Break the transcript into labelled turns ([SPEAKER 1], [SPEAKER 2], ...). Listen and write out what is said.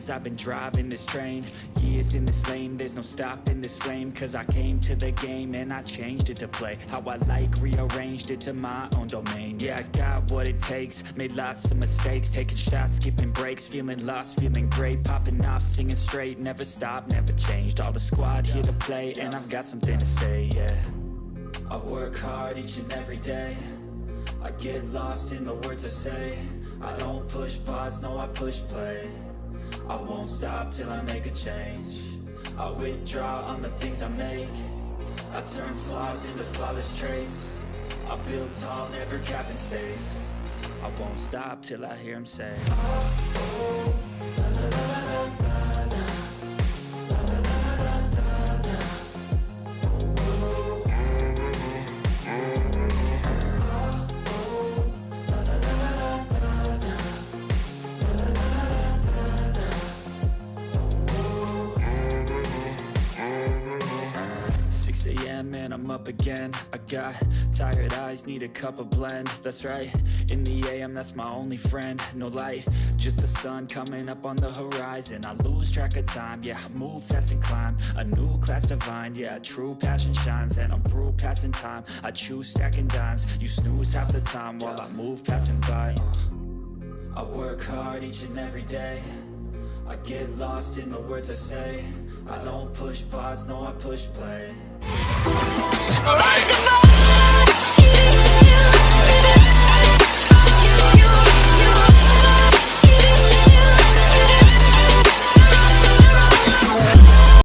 [SPEAKER 1] years I've been driving this train, years in this lane, there's no stopping this flame. Cause I came to the game and I changed it to play how I like, rearranged it to my own domain. Yeah, I got what it takes, made lots of mistakes, taking shots, skipping breaks, feeling lost, feeling great, popping off, singing straight, never stopped, never changed. All the squad here to play and I've got something to say, yeah. I work hard each and every day, I get lost in the words I say. I don't push pause, no I push play. I won't stop till I make a change. I withdraw on the things I make. I turn flaws into flawless traits. I build tall, never capped in space. I won't stop till I hear him say, oh, la, la, la, la, la, la. And I'm up again. I got tired eyes, need a cup of blend. That's right, in the AM, that's my only friend. No light, just the sun coming up on the horizon. I lose track of time, yeah, I move fast and climb a new class divine, yeah, true passion shines. And I'm through passing time, I choose stacking dimes. You snooze half the time while I move passing by. I work hard each and every day, I get lost in the words I say. I don't push pause, no I push play.
[SPEAKER 2] Alright!